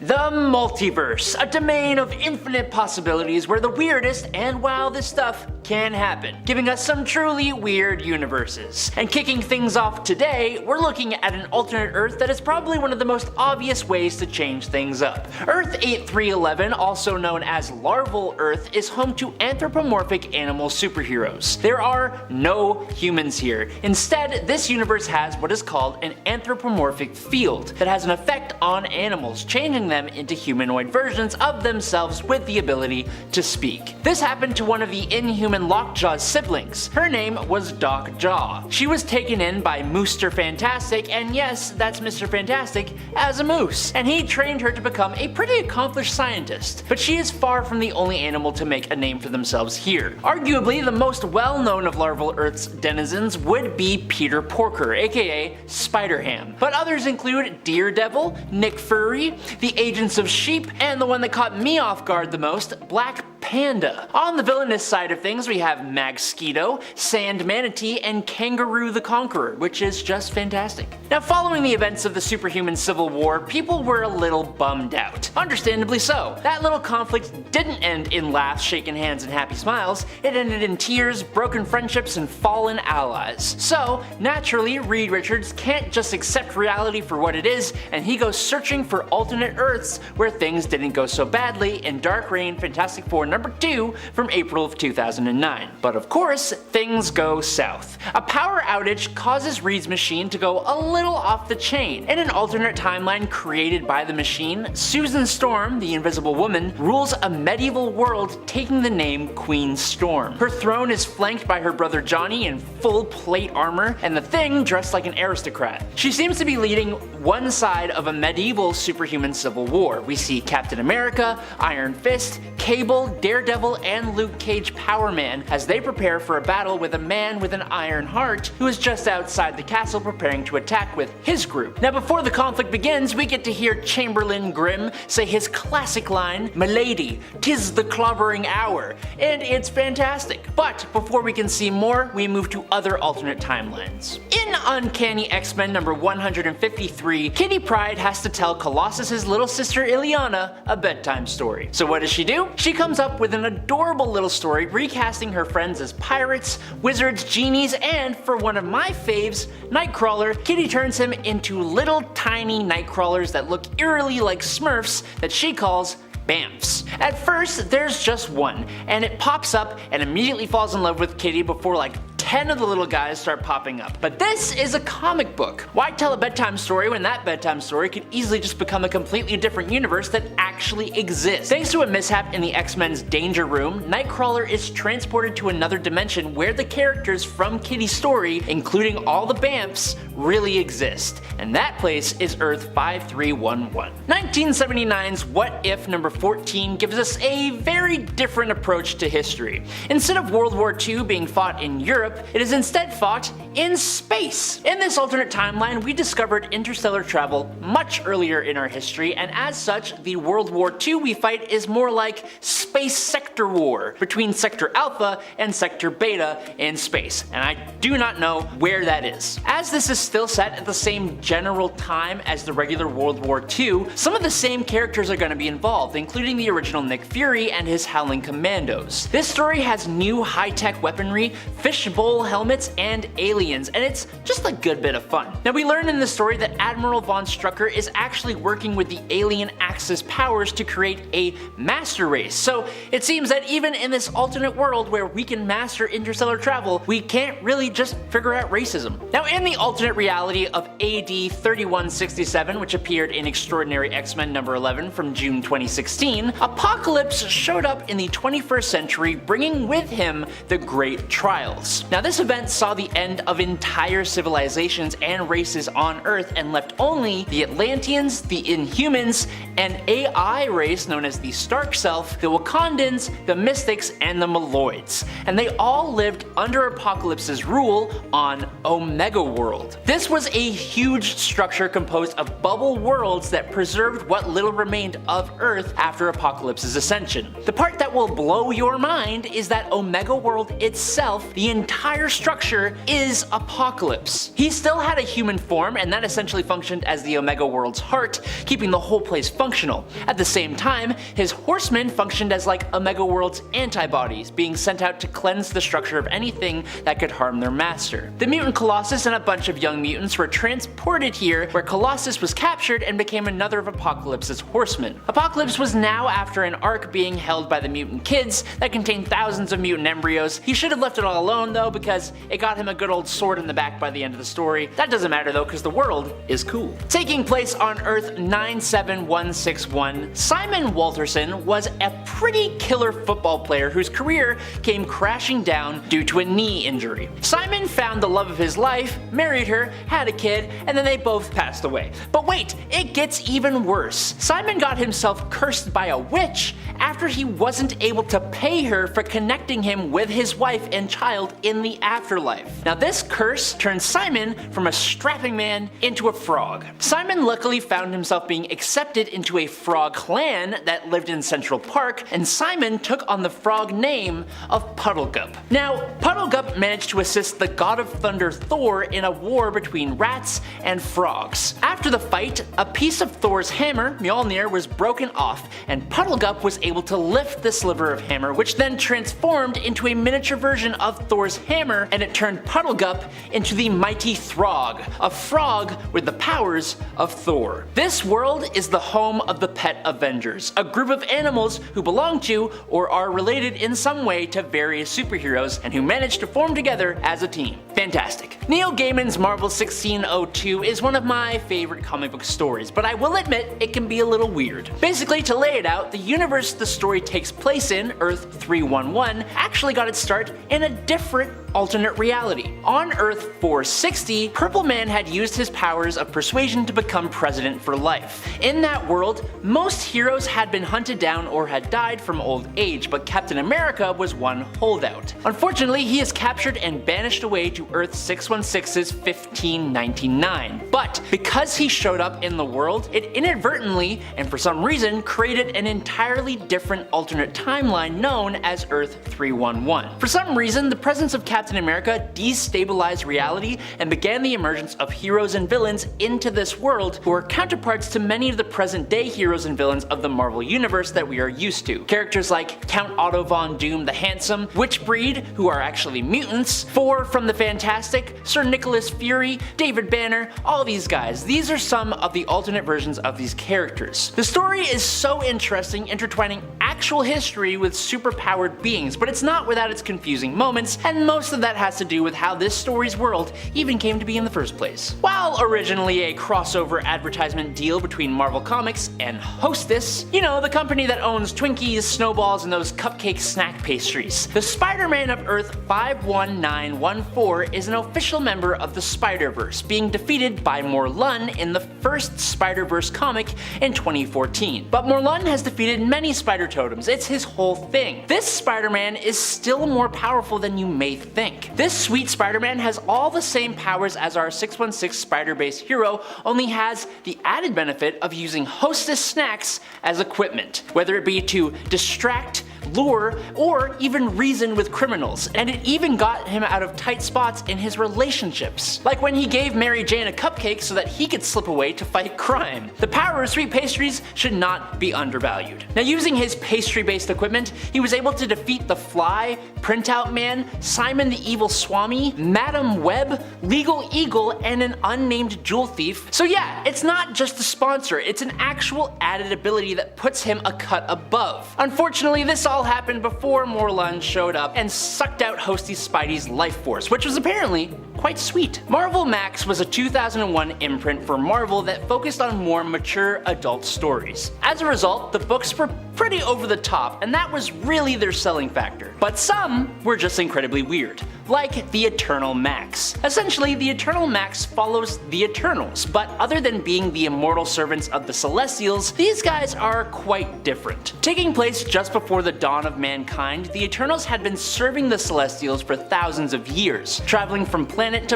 The multiverse, a domain of infinite possibilities where the weirdest and wildest stuff can happen, giving us some truly weird universes. And kicking things off today, we're looking at an alternate Earth that is probably one of the most obvious ways to change things up. Earth 8311, also known as Larval Earth, is home to anthropomorphic animal superheroes. There are no humans here. Instead, this universe has what is called an anthropomorphic field that has an effect on animals, changing them into humanoid versions of themselves with the ability to speak. This happened to one of the Inhuman Lockjaw's siblings. Her name was Doc Jaw. She was taken in by Mr. Fantastic, and yes, that's Mr. Fantastic, as a moose. And he trained her to become a pretty accomplished scientist. But she is far from the only animal to make a name for themselves here. Arguably, the most well-known of Larval Earth's denizens would be Peter Porker, aka Spider-Ham. But others include Daredevil, Nick Fury, the Agents of Sheep, and the one that caught me off guard the most, Black Panda. On the villainous side of things, we have Magsquito, Sand Manatee, and Kangaroo the Conqueror, which is just fantastic. Now, following the events of the superhuman civil war, people were a little bummed out. Understandably so. That little conflict didn't end in laughs, shaking hands, and happy smiles. It ended in tears, broken friendships, and fallen allies. So, naturally, Reed Richards can't just accept reality for what it is, and he goes searching for alternate Earths where things didn't go so badly in Dark Reign Fantastic Four #2 from April of 2009. But of course, things go south. A power outage causes Reed's machine to go a little off the chain. In an alternate timeline created by the machine, Susan Storm, the Invisible Woman, rules a medieval world taking the name Queen Storm. Her throne is flanked by her brother Johnny in full plate armor, and the Thing dressed like an aristocrat. She seems to be leading one side of a medieval superhuman civil war. We see Captain America, Iron Fist, Cable, Daredevil, and Luke Cage Power Man as they prepare for a battle with a man with an iron heart who is just outside the castle preparing to attack with his group. Now, before the conflict begins, we get to hear Chamberlain Grimm say his classic line, "Milady, 'tis the clobbering hour," and it's fantastic. But before we can see more, we move to other alternate timelines. In Uncanny X-Men number 153, Kitty Pryde has to tell Colossus's little sister Illyana a bedtime story. So what does she do? She comes up with an adorable little story recasting her friends as pirates, wizards, genies, and for one of my faves, Nightcrawler. Kitty turns him into little tiny Nightcrawlers that look eerily like Smurfs that she calls Bamfs. At first, there's just one, and it pops up and immediately falls in love with Kitty before like 10 of the little guys start popping up. But this is a comic book. Why tell a bedtime story when that bedtime story could easily just become a completely different universe that actually exists? Thanks to a mishap in the X-Men's Danger Room, Nightcrawler is transported to another dimension where the characters from Kitty's story, including all the Bamfs, really exist. And that place is Earth 5311. 1979's What If number 14 gives us a very different approach to history. Instead of World War II being fought in Europe, it is instead fought in space. In this alternate timeline, we discovered interstellar travel much earlier in our history, and as such, the World War II we fight is more like space sector war between Sector Alpha and Sector Beta in space, and I do not know where that is. As this is still set at the same general time as the regular World War II, some of the same characters are going to be involved, including the original Nick Fury and his Howling Commandos. This story has new high-tech weaponry, fishbowl helmets, and aliens, and it's just a good bit of fun. Now, we learn in the story that Admiral Von Strucker is actually working with the alien Axis powers to create a master race, so it seems that even in this alternate world where we can master interstellar travel, we can't really just figure out racism. Now, in the alternate reality of AD 3167, which appeared in Extraordinary X-Men number 11 from June 2016, Apocalypse showed up in the 21st century, bringing with him the Great Trials. Now, this event saw the end of entire civilizations and races on Earth and left only the Atlanteans, the Inhumans, an AI race known as the Stark Self, the Wakandans, the Mystics, and the Maloids. And they all lived under Apocalypse's rule on Omega World. This was a huge structure composed of bubble worlds that preserved what little remained of Earth after Apocalypse's ascension. The part that will blow your mind is that Omega World itself, the entire structure, is is Apocalypse. He still had a human form, and that essentially functioned as the Omega World's heart, keeping the whole place functional. At the same time, his horsemen functioned as like Omega World's antibodies, being sent out to cleanse the structure of anything that could harm their master. The mutant Colossus and a bunch of young mutants were transported here, where Colossus was captured and became another of Apocalypse's horsemen. Apocalypse was now after an ark being held by the mutant kids that contained thousands of mutant embryos. He should have left it all alone though, because it got him a good old sword in the back by the end of the story. That doesn't matter though, because the world is cool. Taking place on Earth 97161, Simon Walterson was a pretty killer football player whose career came crashing down due to a knee injury. Simon found the love of his life, married her, had a kid, and then they both passed away. But wait, it gets even worse. Simon got himself cursed by a witch after he wasn't able to pay her for connecting him with his wife and child in the afterlife. Now this curse turned Simon from a strapping man into a frog. Simon luckily found himself being accepted into a frog clan that lived in Central Park, and Simon took on the frog name of Puddlegup. Now, Puddlegup managed to assist the god of thunder Thor in a war between rats and frogs. After the fight, a piece of Thor's hammer, Mjolnir, was broken off, and Puddlegup was able to lift the sliver of hammer, which then transformed into a miniature version of Thor's hammer, and it turned Puddlegup into the mighty Throg, a frog with the powers of Thor. This world is the home of the Pet Avengers, a group of animals who belong to or are related in some way to various superheroes and who manage to form together as a team. Fantastic. Neil Gaiman's Marvel 1602 is one of my favorite comic book stories, but I will admit it can be a little weird. Basically, to lay it out, the universe the story takes place in, Earth 311, actually got its start in a different alternate reality. On Earth 460, Purple Man had used his powers of persuasion to become president for life. In that world, most heroes had been hunted down or had died from old age, but Captain America was one holdout. Unfortunately, he is captured and banished away to Earth 616's 1599. But because he showed up in the world, it inadvertently, and for some reason, created an entirely different alternate timeline known as Earth 311. For some reason, the presence of Captain America destabilized reality and began the emergence of heroes and villains into this world who are counterparts to many of the present day heroes and villains of the Marvel Universe that we are used to. Characters like Count Otto Von Doom the Handsome, Witchbreed, who are actually mutants, Thor from the Fantastic, Sir Nicholas Fury, David Banner, all these guys. These are some of the alternate versions of these characters. The story is so interesting, intertwining actual history with superpowered beings, but it's not without its confusing moments, and most of that has to do with how this story's world even came to be in the first place. While originally a crossover advertisement deal between Marvel Comics and Hostess, you know, the company that owns Twinkies, Snowballs, and those cupcake snack pastries, the Spider-Man of Earth 51914 is an official member of the Spider-Verse, being defeated by Morlun in the first Spider-Verse comic in 2014. But Morlun has defeated many Spider Totems, it's his whole thing. This Spider-Man is still more powerful than you may think. This sweet Spider-Man has all the same powers as our 616 Spider-Base hero, only has the added benefit of using Hostess snacks as equipment, whether it be to distract, lure, or even reason with criminals, and it even got him out of tight spots in his relationships. Like when he gave Mary Jane a cupcake so that he could slip away to fight crime. The power of sweet pastries should not be undervalued. Now, using his pastry-based equipment, he was able to defeat the Fly, Printout Man, Simon the Evil Swami, Madam Web, Legal Eagle, and an unnamed jewel thief. So yeah, it's not just a sponsor, it's an actual added ability that puts him a cut above. Unfortunately, this all happened before Morlun showed up and sucked out Hosty Spidey's life force, which was apparently quite sweet. Marvel Max was a 2001 imprint for Marvel that focused on more mature adult stories. As a result, the books were pretty over the top, and that was really their selling factor. But some were just incredibly weird, like the Eternal Max. Essentially, the Eternal Max follows the Eternals, but other than being the immortal servants of the Celestials, these guys are quite different. Taking place just before the dawn of mankind, the Eternals had been serving the Celestials for thousands of years, traveling from planet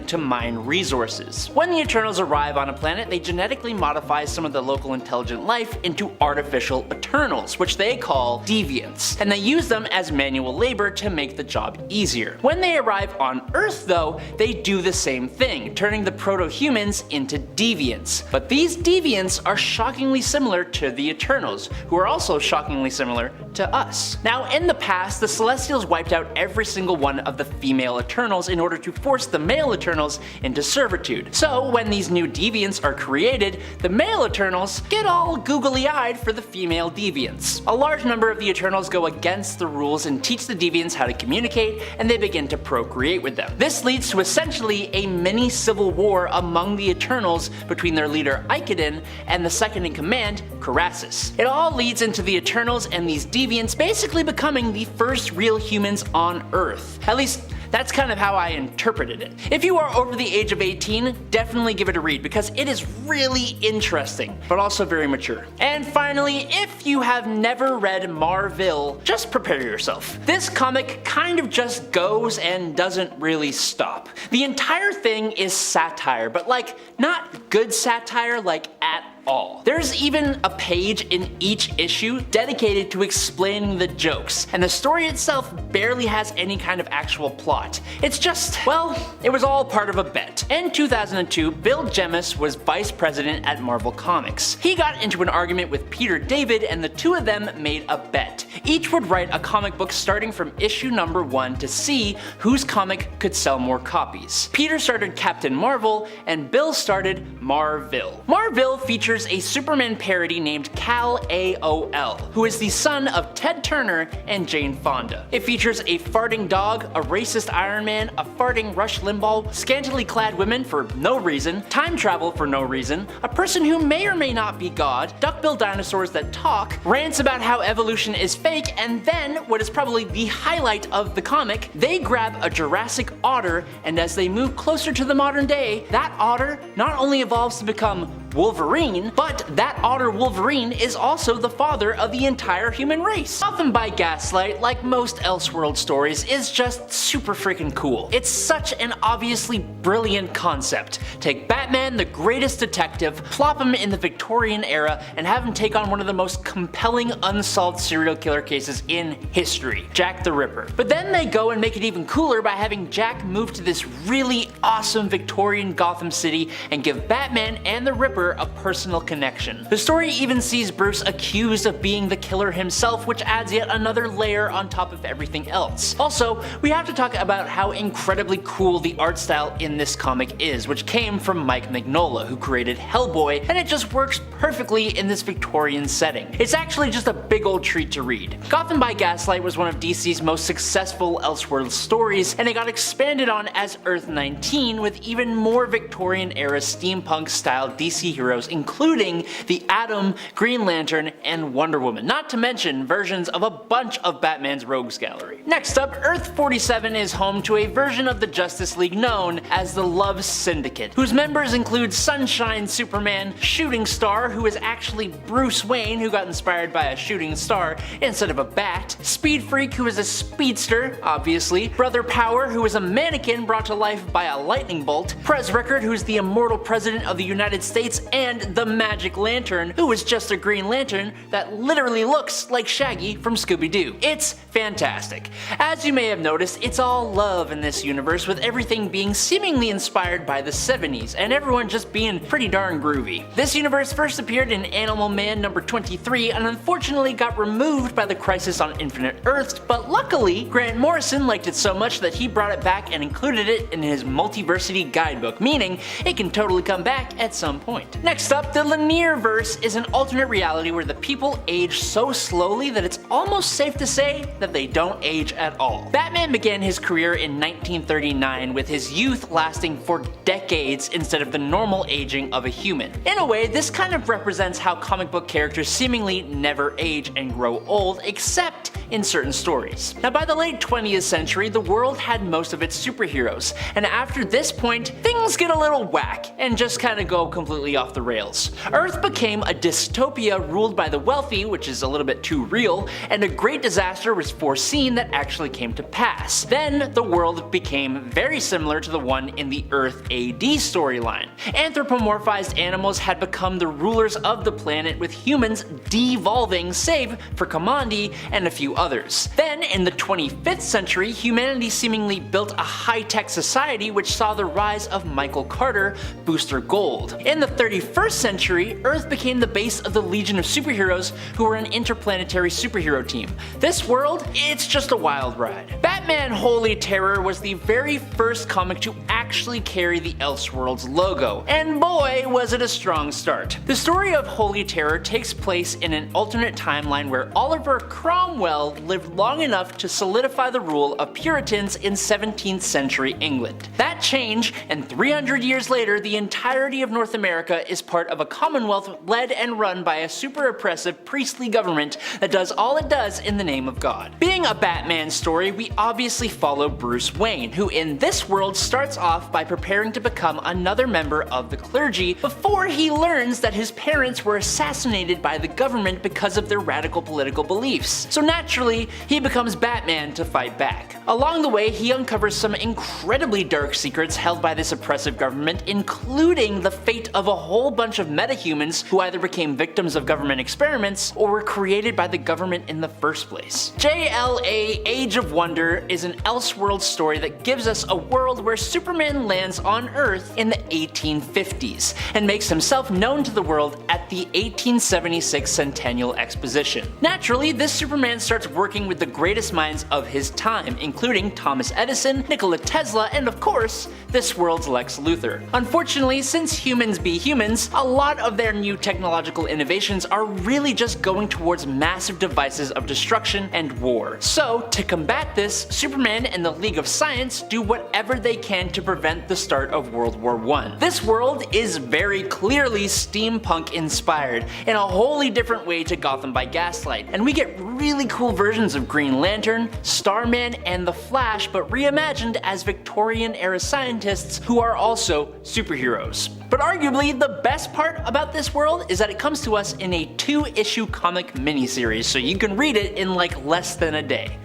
to mine resources. When the Eternals arrive on a planet, they genetically modify some of the local intelligent life into artificial Eternals, which they call deviants, and they use them as manual manual labor to make the job easier. When they arrive on Earth though, they do the same thing, turning the proto-humans into deviants. But these deviants are shockingly similar to the Eternals, who are also shockingly similar to us. Now in the past, the Celestials wiped out every single one of the female Eternals in order to force the male Eternals into servitude. So when these new deviants are created, the male Eternals get all googly-eyed for the female deviants. A large number of the Eternals go against the rules and teach the deviants how to communicate, and they begin to procreate with them. This leads to essentially a mini civil war among the Eternals between their leader Icodin and the second in command, Crassus. It all leads into the Eternals and these deviants basically becoming the first real humans on Earth. At least, that's kind of how I interpreted it. If you are over the age of 18, definitely give it a read because it is really interesting, but also very mature. And finally, if you have never read Marvel, just prepare yourself. This comic kind of just goes and doesn't really stop. The entire thing is satire, but like, not good satire like at all. There's even a page in each issue dedicated to explaining the jokes, and the story itself barely has any kind of actual plot. It's just, well, it was all part of a bet. In 2002, Bill Jemas was vice president at Marvel Comics. He got into an argument with Peter David, and the two of them made a bet. Each would write a comic book starting from issue number 1 to see whose comic could sell more copies. Peter started Captain Marvel, and Bill started Marvel. Marvel features a Superman parody named Kal-AOL, who is the son of Ted Turner and Jane Fonda. It features a farting dog, a racist Iron Man, a farting Rush Limbaugh, scantily clad women for no reason, time travel for no reason, a person who may or may not be God, duckbill dinosaurs that talk, rants about how evolution is fake, and then, what is probably the highlight of the comic, they grab a Jurassic otter, and as they move closer to the modern day, that otter not only evolves to become Wolverine, but that otter Wolverine is also the father of the entire human race. Gotham by Gaslight, like most Elseworld stories, is just super freaking cool. It's such an obviously brilliant concept. Take Batman, the greatest detective, plop him in the Victorian era, and have him take on one of the most compelling unsolved serial killer cases in history, Jack the Ripper. But then they go and make it even cooler by having Jack move to this really awesome Victorian Gotham City and give Batman and the Ripper a personal connection. The story even sees Bruce accused of being the killer himself, which adds yet another layer on top of everything else. Also, we have to talk about how incredibly cool the art style in this comic is, which came from Mike Mignola, who created Hellboy, and it just works perfectly in this Victorian setting. It's actually just a big old treat to read. Gotham by Gaslight was one of DC's most successful Elseworlds stories, and it got expanded on as Earth 19 with even more Victorian-era steampunk-style DC heroes, including the Atom, Green Lantern, and Wonder Woman, not to mention versions of a bunch of Batman's rogues gallery. Next up, Earth 47 is home to a version of the Justice League known as the Love Syndicate, whose members include Sunshine Superman, Shooting Star, who is actually Bruce Wayne, who got inspired by a shooting star instead of a bat, Speed Freak, who is a speedster, obviously, Brother Power, who is a mannequin brought to life by a lightning bolt, Prez Rickard, who is the immortal president of the United States, and the Magic Lantern, who is just a Green Lantern that literally looks like Shaggy from Scooby-Doo. It's fantastic. As you may have noticed, it's all love in this universe, with everything being seemingly inspired by the 70s, and everyone just being pretty darn groovy. This universe first appeared in Animal Man number 23 and unfortunately got removed by the Crisis on Infinite Earths, but luckily, Grant Morrison liked it so much that he brought it back and included it in his Multiversity guidebook, meaning it can totally come back at some point. Next up, the Linearverse is an alternate reality where the people age so slowly that it's almost safe to say that they don't age at all. Batman began his career in 1939 with his youth lasting for decades instead of the normal aging of a human. In a way, this kind of represents how comic book characters seemingly never age and grow old, except in certain stories. Now, by the late 20th century, the world had most of its superheroes, and after this point, things get a little whack and just kind of go completely off the rails. Earth became a dystopia ruled by the wealthy, which is a little bit too real, and a great disaster was foreseen that actually came to pass. Then the world became very similar to the one in the Earth AD storyline. Anthropomorphized animals had become the rulers of the planet, with humans devolving save for Kamandi and a few others. Then in the 25th century, humanity seemingly built a high-tech society which saw the rise of Michael Carter, Booster Gold. In the 31st century, Earth became the base of the Legion of Superheroes, who were an interplanetary superhero team. This world, it's just a wild ride. Batman Holy Terror was the very first comic to actually carry the Elseworlds logo, and boy was it a strong start. The story of Holy Terror takes place in an alternate timeline where Oliver Cromwell lived long enough to solidify the rule of Puritans in 17th century England. That changed, and 300 years later, the entirety of North America is part of a commonwealth led and run by a super oppressive priestly government that does all it does in the name of God. Being a Batman story, we obviously follow Bruce Wayne, who in this world starts off by preparing to become another member of the clergy before he learns that his parents were assassinated by the government because of their radical political beliefs. So naturally, he becomes Batman to fight back. Along the way, he uncovers some incredibly dark secrets held by this oppressive government, including the fate of a whole bunch of metahumans who either became victims of government experiments or were created by the government in the first place. JLA Age of Wonder is an Elseworlds story that gives us a world where Superman lands on Earth in the 1850s and makes himself known to the world at the 1876 Centennial Exposition. Naturally, this Superman starts working with the greatest minds of his time, including Thomas Edison, Nikola Tesla, and of course, this world's Lex Luthor. Unfortunately, since humans be humans, a lot of their new technological innovations are really just going towards massive devices of destruction and war. So, to combat this, Superman and the League of Science do whatever they can to prevent the start of World War I. This world is very clearly steampunk inspired in a wholly different way to Gotham by Gaslight, and we get really cool versions of Green Lantern, Starman, and the Flash, but reimagined as Victorian era scientists who are also superheroes. But arguably, the best part about this world is that it comes to us in a 2-issue comic miniseries, so you can read it in like less than a day.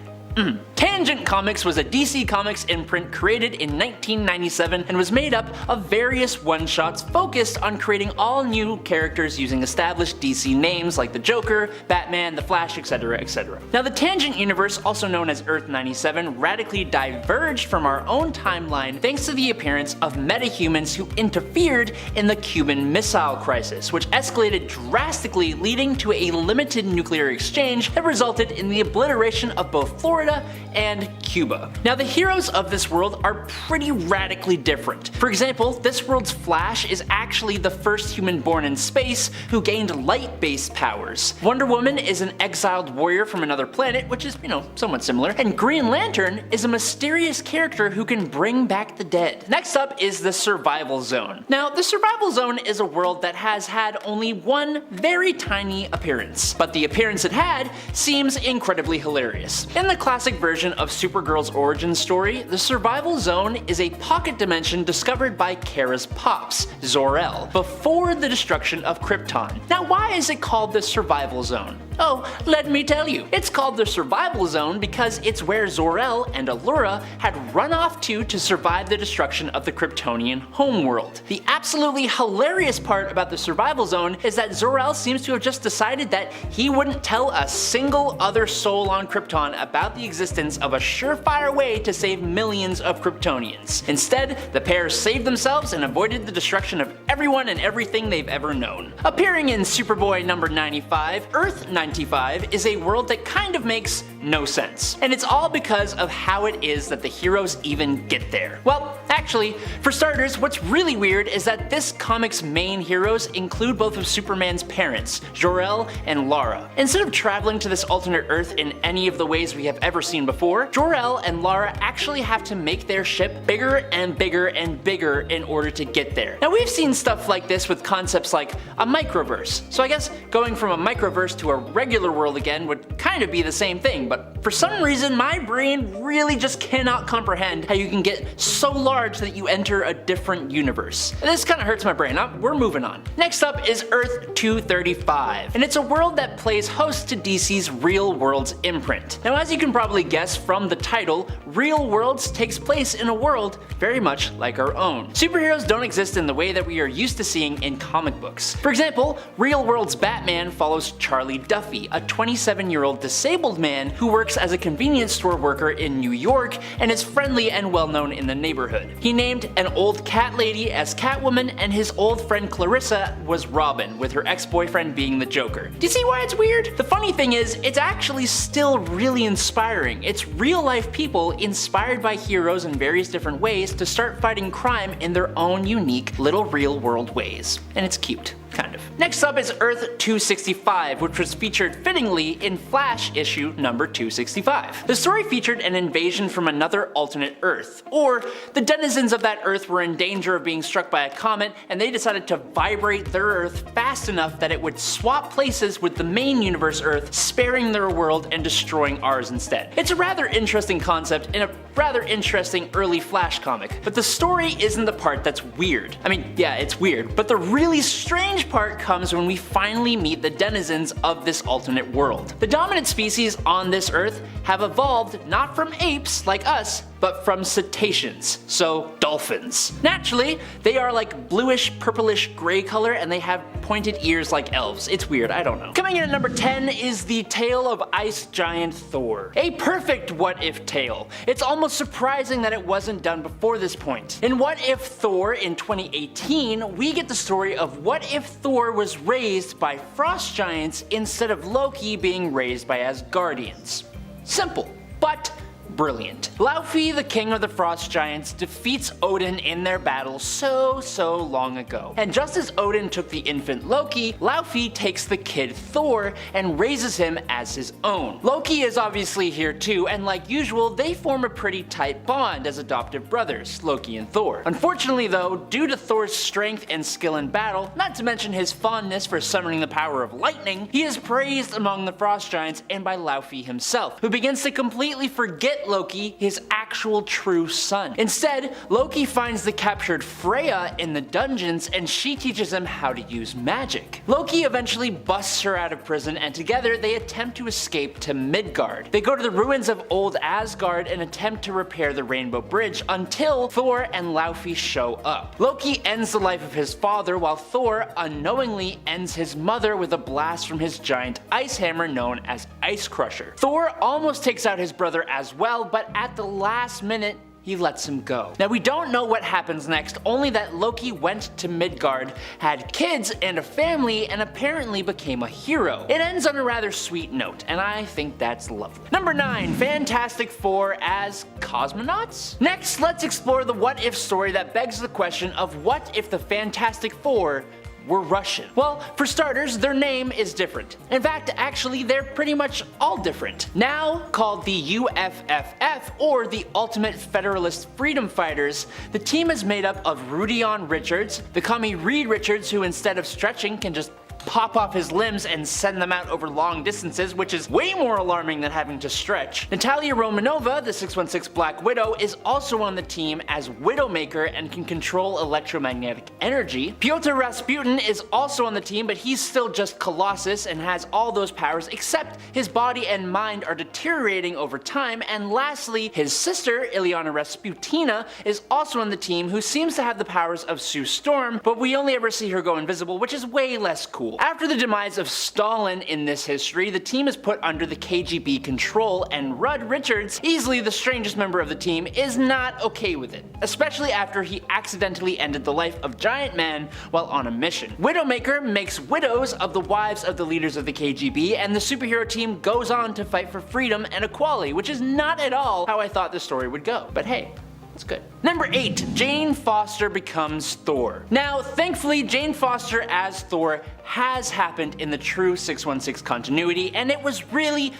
Tangent Comics was a DC Comics imprint created in 1997 and was made up of various one-shots focused on creating all new characters using established DC names like the Joker, Batman, the Flash, etc, etc. Now the Tangent universe, also known as Earth 97, radically diverged from our own timeline thanks to the appearance of metahumans who interfered in the Cuban Missile Crisis, which escalated drastically, leading to a limited nuclear exchange that resulted in the obliteration of both Florida and Cuba. Now the heroes of this world are pretty radically different. For example, this world's Flash is actually the first human born in space who gained light-based powers. Wonder Woman is an exiled warrior from another planet, which is, somewhat similar. And Green Lantern is a mysterious character who can bring back the dead. Next up is the Survival Zone. Now, the Survival Zone is a world that has had only one very tiny appearance, but the appearance it had seems incredibly hilarious. In the classic version of Supergirl's origin story, the Survival Zone is a pocket dimension discovered by Kara's pops, Zor-El, before the destruction of Krypton. Now why is it called the Survival Zone? Oh, let me tell you. It's called the Survival Zone because it's where Zor-El and Allura had run off to survive the destruction of the Kryptonian homeworld. The absolutely hilarious part about the Survival Zone is that Zor-El seems to have just decided that he wouldn't tell a single other soul on Krypton about the existence of a surefire way to save millions of Kryptonians. Instead, the pair saved themselves and avoided the destruction of everyone and everything they've ever known. Appearing in Superboy number 95, Earth 95 is a world that kind of makes no sense. And it's all because of how it is that the heroes even get there. Well, actually, for starters, what's really weird is that this comic's main heroes include both of Superman's parents, Jor-El and Lara. Instead of traveling to this alternate Earth in any of the ways we have ever seen before, before, Jor-El and Lara actually have to make their ship bigger and bigger and bigger in order to get there. Now we've seen stuff like this with concepts like a microverse, so I guess going from a microverse to a regular world again would kind of be the same thing, but for some reason my brain really just cannot comprehend how you can get so large that you enter a different universe. This kind of hurts my brain. We're moving on. Next up is Earth 235, and it's a world that plays host to DC's Real Worlds imprint. Now as you can probably guess from the title, Real Worlds takes place in a world very much like our own. Superheroes don't exist in the way that we are used to seeing in comic books. For example, Real Worlds Batman follows Charlie Duffy, a 27-year-old disabled man who works as a convenience store worker in New York and is friendly and well known in the neighborhood. He named an old cat lady as Catwoman, and his old friend Clarissa was Robin, with her ex-boyfriend being the Joker. Do you see why it's weird? The funny thing is, it's actually still really inspiring. It's real life people inspired by heroes in various different ways to start fighting crime in their own unique little real world ways. And it's cute. Kind of. Next up is Earth 265, which was featured fittingly in Flash issue number 265. The story featured an invasion from another alternate Earth, or the denizens of that Earth were in danger of being struck by a comet, and they decided to vibrate their Earth fast enough that it would swap places with the main universe Earth, sparing their world and destroying ours instead. It's a rather interesting concept in a rather interesting early Flash comic, but the story isn't the part that's weird. I mean, yeah, it's weird, but the really strange part comes when we finally meet the denizens of this alternate world. The dominant species on this Earth have evolved not from apes like us, but from cetaceans, so dolphins. Naturally, they are like bluish, purplish, gray color, and they have pointed ears like elves. It's weird, I don't know. Coming in at number 10 is the tale of Ice Giant Thor. A perfect what if tale. It's almost surprising that it wasn't done before this point. In What If Thor in 2018, we get the story of what if Thor was raised by frost giants instead of Loki being raised by Asgardians. Simple, but brilliant. Laufey, the king of the frost giants, defeats Odin in their battle so long ago. And just as Odin took the infant Loki, Laufey takes the kid Thor and raises him as his own. Loki is obviously here too, and like usual, they form a pretty tight bond as adoptive brothers, Loki and Thor. Unfortunately though, due to Thor's strength and skill in battle, not to mention his fondness for summoning the power of lightning, he is praised among the frost giants and by Laufey himself, who begins to completely forget Loki, his actual true son. Instead, Loki finds the captured Freya in the dungeons and she teaches him how to use magic. Loki eventually busts her out of prison and together they attempt to escape to Midgard. They go to the ruins of old Asgard and attempt to repair the Rainbow Bridge until Thor and Laufey show up. Loki ends the life of his father while Thor unknowingly ends his mother with a blast from his giant ice hammer known as Ice Crusher. Thor almost takes out his brother as well, but at the last minute, he lets him go. Now we don't know what happens next, only that Loki went to Midgard, had kids and a family, and apparently became a hero. It ends on a rather sweet note, and I think that's lovely. Number 9, Fantastic Four as cosmonauts? Next, let's explore the what if story that begs the question of what if the Fantastic Four were Russian? Well, for starters, their name is different. In fact, actually, they're pretty much all different. Now called the UFFF, or the Ultimate Federalist Freedom Fighters, the team is made up of Rudion Richards, the commie Reed Richards, who instead of stretching can just pop off his limbs and send them out over long distances, which is way more alarming than having to stretch. Natalia Romanova, the 616 Black Widow, is also on the team as Widowmaker and can control electromagnetic energy. Pyotr Rasputin is also on the team, but he's still just Colossus and has all those powers, except his body and mind are deteriorating over time. And lastly, his sister, Ilyana Rasputina, is also on the team, who seems to have the powers of Sue Storm, but we only ever see her go invisible, which is way less cool. After the demise of Stalin in this history, the team is put under the KGB control, and Rudd Richards, easily the strangest member of the team, is not okay with it, especially after he accidentally ended the life of Giant Man while on a mission. Widowmaker makes widows of the wives of the leaders of the KGB, and the superhero team goes on to fight for freedom and equality, which is not at all how I thought the story would go, but hey. It's good. Number 8, Jane Foster becomes Thor. Now, thankfully, Jane Foster as Thor has happened in the true 616 continuity, and it was really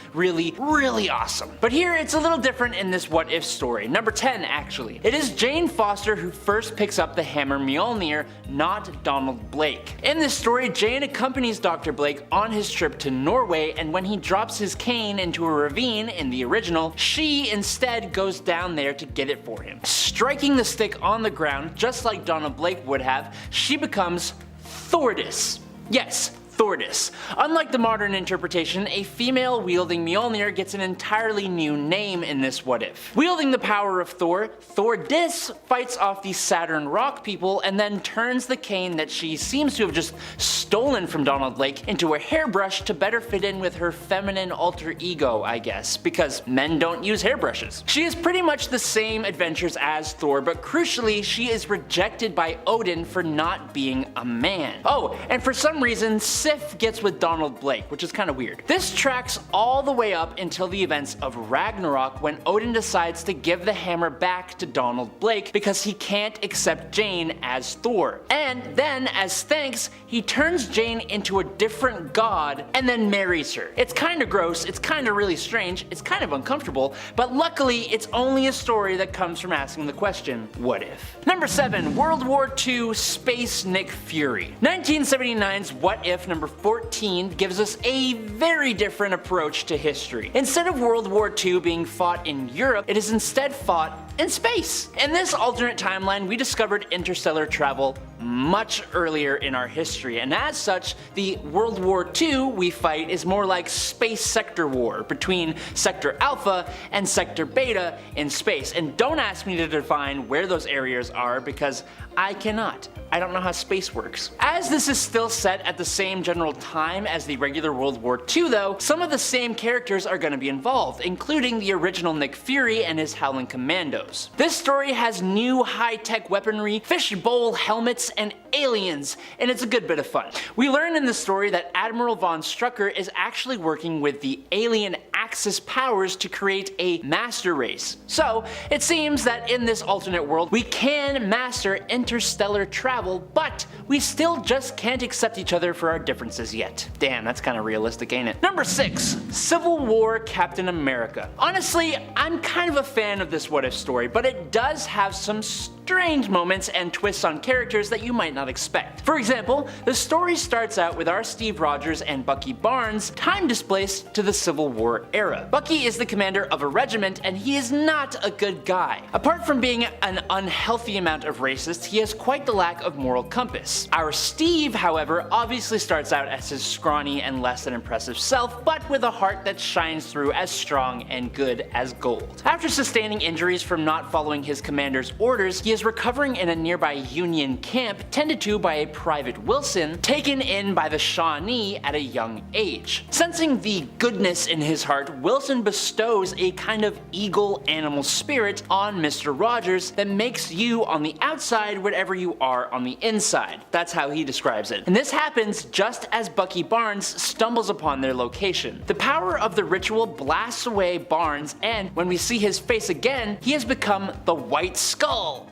awesome. But here it's a little different in this what if story. Number 10 actually. It is Jane Foster who first picks up the hammer Mjolnir, not Donald Blake. In this story, Jane accompanies Dr. Blake on his trip to Norway, and when he drops his cane into a ravine in the original, she instead goes down there to get it for him. Striking the stick on the ground, just like Donald Blake would have, she becomes Thordis. Yes, Thordis. Unlike the modern interpretation, a female wielding Mjolnir gets an entirely new name in this what if. Wielding the power of Thor, Thordis fights off the Saturn rock people and then turns the cane that she seems to have just stolen from Donald Blake into a hairbrush to better fit in with her feminine alter ego, I guess, because men don't use hairbrushes. She has pretty much the same adventures as Thor, but crucially, she is rejected by Odin for not being a man. Oh, and for some reason, Sif gets with Donald Blake, which is kind of weird. This tracks all the way up until the events of Ragnarok, when Odin decides to give the hammer back to Donald Blake because he can't accept Jane as Thor. And then, as thanks, he turns Jane into a different god and then marries her. It's kind of gross, it's kind of really strange, it's kind of uncomfortable, but luckily it's only a story that comes from asking the question, what if? Number 7, World War II Space Nick Fury. 1979's What If number 14 gives us a very different approach to history. Instead of World War II being fought in Europe, it is instead fought in space. In this alternate timeline, we discovered interstellar travel much earlier in our history, and as such, the World War II we fight is more like space sector war between Sector Alpha and Sector Beta in space. And don't ask me to define where those areas are because I cannot. I don't know how space works. As this is still set at the same general time as the regular World War II though, some of the same characters are going to be involved, including the original Nick Fury and his Howling Commandos. This story has new high-tech weaponry, fishbowl helmets, and aliens, and it's a good bit of fun. We learn in the story that Admiral von Strucker is actually working with the alien Axis powers to create a master race. So it seems that in this alternate world we can master interstellar travel, but we still just can't accept each other for our differences yet. Damn, that's kind of realistic, ain't it? Number 6, Civil War Captain America. Honestly, I'm kind of a fan of this what if story, but it does have some strange moments and twists on characters that you might not expect. For example, the story starts out with our Steve Rogers and Bucky Barnes time displaced to the Civil War era. Bucky is the commander of a regiment and he is not a good guy. Apart from being an unhealthy amount of racist, he has quite the lack of moral compass. Our Steve, however, obviously starts out as his scrawny and less than impressive self, but with a heart that shines through as strong and good as gold. After sustaining injuries from not following his commander's orders, he is recovering in a nearby Union camp tended to by a Private Wilson, taken in by the Shawnee at a young age. Sensing the goodness in his heart, Wilson bestows a kind of eagle animal spirit on Mr. Rogers that makes you on the outside whatever you are on the inside. That's how he describes it. And this happens just as Bucky Barnes stumbles upon their location. The power of the ritual blasts away Barnes, and when we see his face again, he has become the White Skull.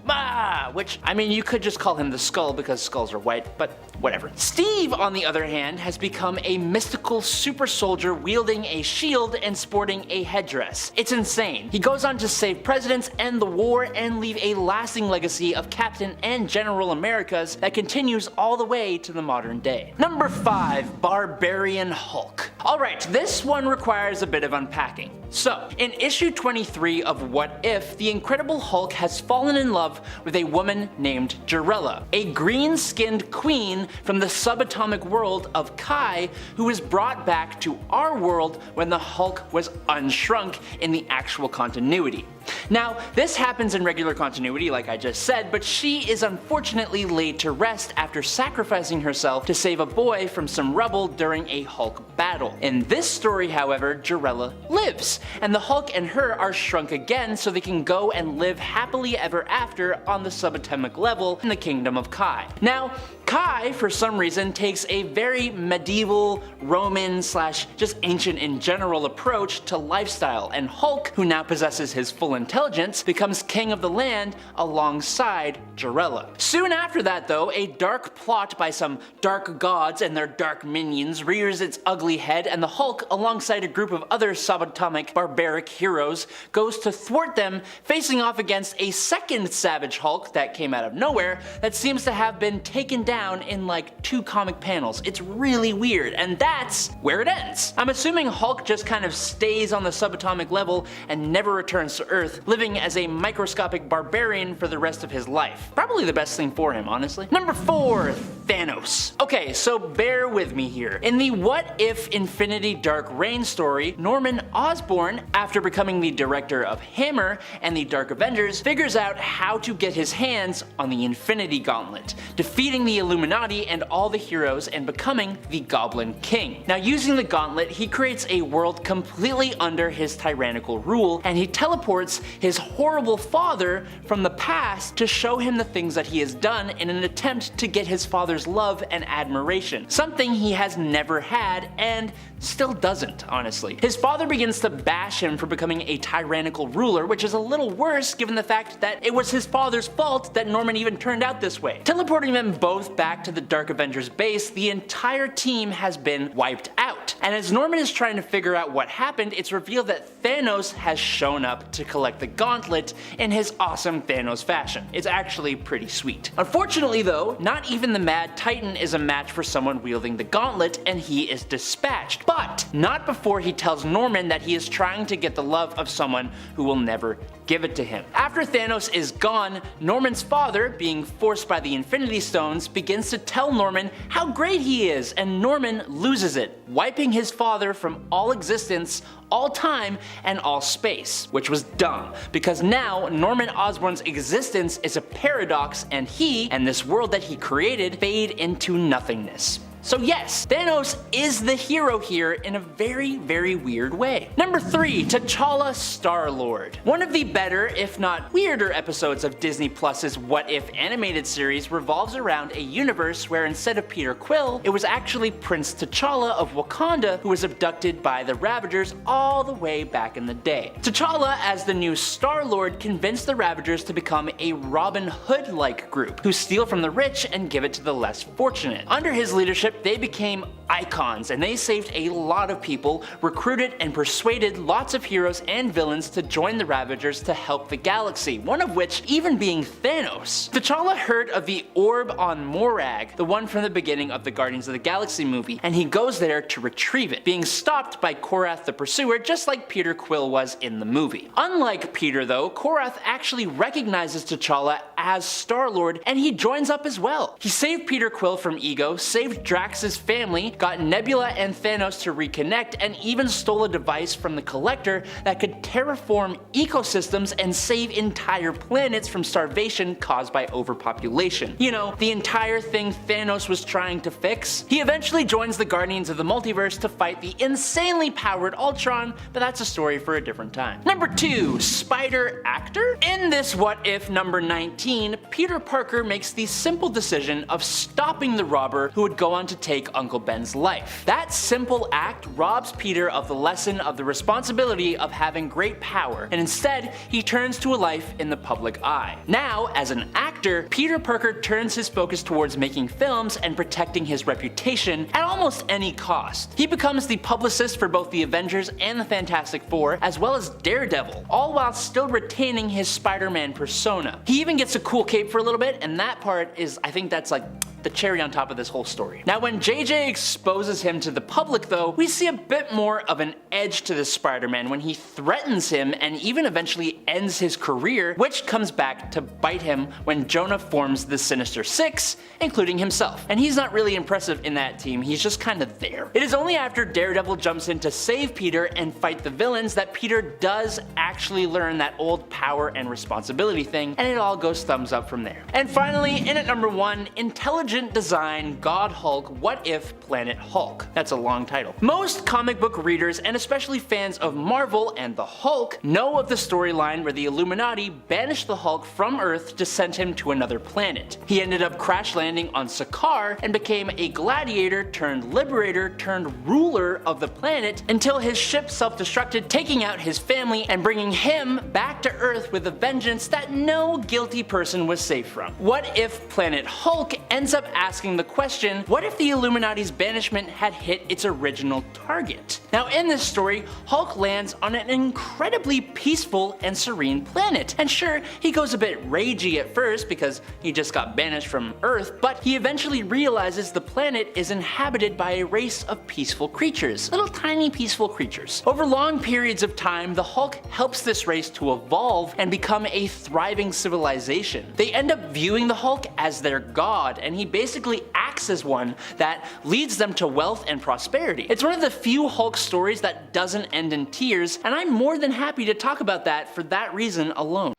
Which, I mean, you could just call him the Skull because skulls are white, but whatever. Steve, on the other hand, has become a mystical super soldier wielding a shield and sporting a headdress. It's insane. He goes on to save presidents, end the war, and leave a lasting legacy of Captain and General Americas that continues all the way to the modern day. Number 5, Barbarian Hulk. Alright, this one requires a bit of unpacking. So, in issue 23 of What If, the Incredible Hulk has fallen in love with a woman named Jarella, a green-skinned queen from the subatomic world of Kai who was brought back to our world when the Hulk was unshrunk in the actual continuity. Now, this happens in regular continuity like I just said, but she is unfortunately laid to rest after sacrificing herself to save a boy from some rubble during a Hulk battle. In this story, however, Jarella lives, and the Hulk and her are shrunk again so they can go and live happily ever after on the subatomic level in the Kingdom of Kai. Now, Kai, for some reason, takes a very medieval, Roman / just ancient in general approach to lifestyle, and Hulk, who now possesses his full intelligence, becomes king of the land alongside Jarella. Soon after that though, a dark plot by some dark gods and their dark minions rears its ugly head, and the Hulk, alongside a group of other subatomic barbaric heroes, goes to thwart them, facing off against a second Savage Hulk that came out of nowhere that seems to have been taken down in like 2 comic panels. It's really weird, and that's where it ends. I'm assuming Hulk just kind of stays on the subatomic level and never returns to Earth, living as a microscopic barbarian for the rest of his life. Probably the best thing for him, honestly. Number 4, Thanos. Okay, so bear with me here. In the What If Infinity Dark Reign story, Norman Osborn, after becoming the director of Hammer and the Dark Avengers, figures out how to get his hands on the Infinity Gauntlet, defeating the Illuminati and all the heroes and becoming the Goblin King. Now, using the gauntlet, he creates a world completely under his tyrannical rule, and he teleports his horrible father from the past to show him the things that he has done in an attempt to get his father's love and admiration, something he has never had and still doesn't, honestly. His father begins to bash him for becoming a tyrannical ruler, which is a little worse given the fact that it was his father's fault that Norman even turned out this way. Teleporting them both back to the Dark Avengers base, the entire team has been wiped out. And as Norman is trying to figure out what happened, it's revealed that Thanos has shown up to collect the gauntlet in his awesome Thanos fashion. It's actually pretty sweet. Unfortunately though, not even the Mad Titan is a match for someone wielding the gauntlet, and he is dispatched. But not before he tells Norman that he is trying to get the love of someone who will never give it to him. After Thanos is gone, Norman's father, being forced by the Infinity Stones, begins to tell Norman how great he is, and Norman loses it, wiping his father from all existence, all time, and all space, which was dumb, because now Norman Osborn's existence is a paradox, and he, and this world that he created, fade into nothingness. So yes, Thanos is the hero here in a very, very weird way. Number 3, T'Challa Star-Lord. One of the better, if not weirder, episodes of Disney Plus's What If animated series revolves around a universe where instead of Peter Quill, it was actually Prince T'Challa of Wakanda who was abducted by the Ravagers all the way back in the day. T'Challa, as the new Star-Lord, convinced the Ravagers to become a Robin Hood-like group who steal from the rich and give it to the less fortunate. Under his leadership, they became icons, and they saved a lot of people, recruited and persuaded lots of heroes and villains to join the Ravagers to help the galaxy, one of which even being Thanos. T'Challa heard of the orb on Morag, the one from the beginning of the Guardians of the Galaxy movie, and he goes there to retrieve it, being stopped by Korath the Pursuer just like Peter Quill was in the movie. Unlike Peter though, Korath actually recognizes T'Challa as Star-Lord, and he joins up as well. He saved Peter Quill from Ego, saved Drax's family, got Nebula and Thanos to reconnect, and even stole a device from the Collector that could terraform ecosystems and save entire planets from starvation caused by overpopulation. You know, the entire thing Thanos was trying to fix. He eventually joins the Guardians of the Multiverse to fight the insanely powered Ultron, but that's a story for a different time. Number 2, Spider Actor? In this What If number 19, Peter Parker makes the simple decision of stopping the robber who would go on to take Uncle Ben's life. That simple act robs Peter of the lesson of the responsibility of having great power, and instead he turns to a life in the public eye. Now, as an actor, Peter Parker turns his focus towards making films and protecting his reputation at almost any cost. He becomes the publicist for both the Avengers and the Fantastic Four, as well as Daredevil, all while still retaining his Spider-Man persona. He even gets a cool cape for a little bit, and that part is, I think that's like the cherry on top of this whole story. Now, when JJ exposes him to the public though, we see a bit more of an edge to this Spider-Man when he threatens him and even eventually ends his career, which comes back to bite him when Jonah forms the Sinister Six, including himself. And he's not really impressive in that team, he's just kind of there. It is only after Daredevil jumps in to save Peter and fight the villains that Peter does actually learn that old power and responsibility thing, and it all goes thumbs up from there. And finally, in at number 1, Intelligent intelligent design God Hulk What If Planet Hulk. That's a long title. Most comic book readers, and especially fans of Marvel and the Hulk, know of the storyline where the Illuminati banished the Hulk from Earth to send him to another planet. He ended up crash landing on Sakaar and became a gladiator turned liberator turned ruler of the planet until his ship self-destructed, taking out his family and bringing him back to Earth with a vengeance that no guilty person was safe from. What if Planet Hulk ends up asking the question, what if the Illuminati's banishment had hit its original target? Now in this story, Hulk lands on an incredibly peaceful and serene planet, and sure, he goes a bit ragey at first because he just got banished from Earth, but he eventually realizes the planet is inhabited by a race of peaceful creatures, little tiny peaceful creatures. Over long periods of time, the Hulk helps this race to evolve and become a thriving civilization. They end up viewing the Hulk as their god, and he basically acts as one that leads them to wealth and prosperity. It's one of the few Hulk stories that doesn't end in tears, and I'm more than happy to talk about that for that reason alone.